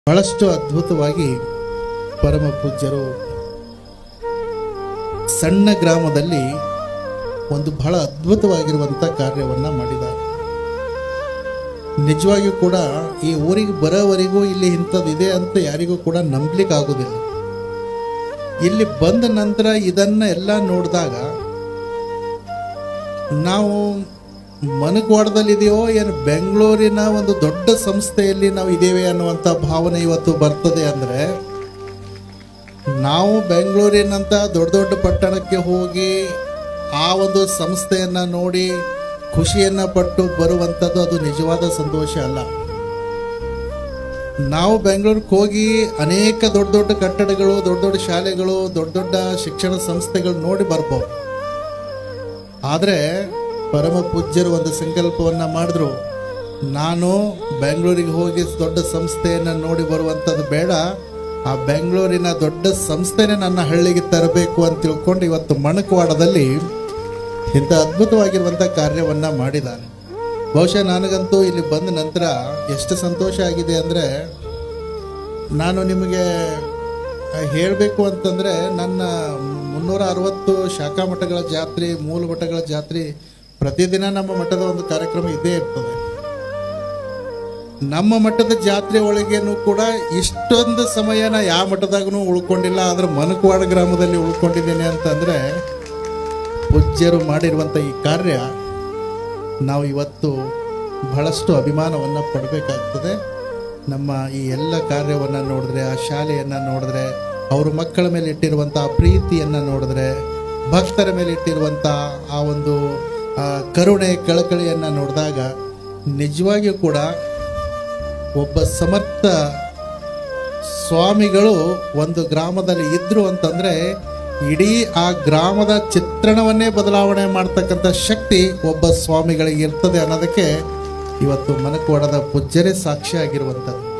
ಬಹಳಷ್ಟು ಅದ್ಭುತವಾಗಿ ಪರಮ ಪೂಜ್ಯರು ಸಣ್ಣ ಗ್ರಾಮದಲ್ಲಿ ಒಂದು ಬಹಳ ಅದ್ಭುತವಾಗಿರುವಂಥ ಕಾರ್ಯವನ್ನ ಮಾಡಿದ್ದಾರೆ. ನಿಜವಾಗಿಯೂ ಕೂಡ ಈ ಊರಿಗೆ ಬರೋವರೆಗೂ ಇಲ್ಲಿ ಇಂಥದ್ದಿದೆ ಅಂತ ಯಾರಿಗೂ ಕೂಡ ನಂಬಲಿಕ್ಕೆ ಆಗೋದಿಲ್ಲ. ಇಲ್ಲಿ ಬಂದ ನಂತರ ಇದನ್ನ ಎಲ್ಲ ನೋಡಿದಾಗ ನಾವು ಮನಕ್ವಾಡದಲ್ಲಿದೆಯೋ ಏನು ಬೆಂಗಳೂರಿನ ಒಂದು ದೊಡ್ಡ ಸಂಸ್ಥೆಯಲ್ಲಿ ನಾವು ಇದ್ದೇವೆ ಅನ್ನುವಂಥ ಭಾವನೆ ಇವತ್ತು ಬರ್ತದೆ. ಅಂದರೆ ನಾವು ಬೆಂಗಳೂರಿನಂಥ ದೊಡ್ಡ ದೊಡ್ಡ ಪಟ್ಟಣಕ್ಕೆ ಹೋಗಿ ಆ ಒಂದು ಸಂಸ್ಥೆಯನ್ನು ನೋಡಿ ಖುಷಿಯನ್ನು ಪಟ್ಟು ಬರುವಂಥದ್ದು ಅದು ನಿಜವಾದ ಸಂತೋಷ ಅಲ್ಲ. ನಾವು ಬೆಂಗಳೂರಿಗೆ ಹೋಗಿ ಅನೇಕ ದೊಡ್ಡ ದೊಡ್ಡ ಕಟ್ಟಡಗಳು, ದೊಡ್ಡ ದೊಡ್ಡ ಶಾಲೆಗಳು, ದೊಡ್ಡ ದೊಡ್ಡ ಶಿಕ್ಷಣ ಸಂಸ್ಥೆಗಳು ನೋಡಿ ಬರ್ಬೋದು. ಆದರೆ ಪರಮ ಪೂಜ್ಯರು ಒಂದು ಸಂಕಲ್ಪವನ್ನು ಮಾಡಿದ್ರು, ನಾನು ಬೆಂಗಳೂರಿಗೆ ಹೋಗಿ ದೊಡ್ಡ ಸಂಸ್ಥೆಯನ್ನು ನೋಡಿ ಬರುವಂಥದ್ದು ಬೇಡ, ಆ ಬೆಂಗಳೂರಿನ ದೊಡ್ಡ ಸಂಸ್ಥೆನೇ ನನ್ನ ಹಳ್ಳಿಗೆ ತರಬೇಕು ಅಂತ ತಿಳ್ಕೊಂಡು ಇವತ್ತು ಮಣಕವಾಡದಲ್ಲಿ ಇಂಥ ಅದ್ಭುತವಾಗಿರುವಂಥ ಕಾರ್ಯವನ್ನು ಮಾಡಿದ್ದಾನೆ. ಬಹುಶಃ ನನಗಂತೂ ಇಲ್ಲಿ ಬಂದ ನಂತರ ಎಷ್ಟು ಸಂತೋಷ ಆಗಿದೆ ಅಂದರೆ, ನಾನು ನಿಮಗೆ ಹೇಳಬೇಕು ಅಂತಂದರೆ ನನ್ನ 360 ಶಾಖಾ ಮಠಗಳ ಜಾತ್ರೆ, ಮೂಲ ಮಠಗಳ ಜಾತ್ರೆ ಪ್ರತಿದಿನ ನಮ್ಮ ಮಠದ ಒಂದು ಕಾರ್ಯಕ್ರಮ ಇದ್ದೇ ಇರ್ತದೆ. ನಮ್ಮ ಮಠದ ಜಾತ್ರೆ ಒಳಗೇನು ಕೂಡ ಇಷ್ಟೊಂದು ಸಮಯನ ಯಾವ ಮಠದಾಗೂ ಉಳ್ಕೊಂಡಿಲ್ಲ. ಆದರೆ ಮನಕವಾಡ ಗ್ರಾಮದಲ್ಲಿ ಉಳ್ಕೊಂಡಿದ್ದೇನೆ ಅಂತಂದರೆ ಪೂಜ್ಯರು ಮಾಡಿರುವಂಥ ಈ ಕಾರ್ಯ ನಾವು ಇವತ್ತು ಬಹಳಷ್ಟು ಅಭಿಮಾನವನ್ನು ಪಡಬೇಕಾಗ್ತದೆ. ನಮ್ಮ ಈ ಎಲ್ಲ ಕಾರ್ಯವನ್ನು ನೋಡಿದ್ರೆ, ಆ ಶಾಲೆಯನ್ನು ನೋಡಿದ್ರೆ, ಅವ್ರ ಮಕ್ಕಳ ಮೇಲೆ ಇಟ್ಟಿರುವಂಥ ಪ್ರೀತಿಯನ್ನು ನೋಡಿದ್ರೆ, ಭಕ್ತರ ಮೇಲೆ ಇಟ್ಟಿರುವಂಥ ಆ ಒಂದು ಕರುಣೆ ಕಳಕಳಿಯನ್ನು ನೋಡಿದಾಗ ನಿಜವಾಗಿಯೂ ಕೂಡ ಒಬ್ಬ ಸಮರ್ಥ ಸ್ವಾಮಿಗಳು ಒಂದು ಗ್ರಾಮದಲ್ಲಿ ಇದ್ರು ಅಂತಂದರೆ ಇಡೀ ಆ ಗ್ರಾಮದ ಚಿತ್ರಣವನ್ನೇ ಬದಲಾವಣೆ ಮಾಡ್ತಕ್ಕಂಥ ಶಕ್ತಿ ಒಬ್ಬ ಸ್ವಾಮಿಗಳಿಗೆ ಇರ್ತದೆ ಅನ್ನೋದಕ್ಕೆ ಇವತ್ತು ಮನಕವಾಡದ ಪೂಜ್ಯರೇ ಸಾಕ್ಷಿಯಾಗಿರುವಂಥದ್ದು.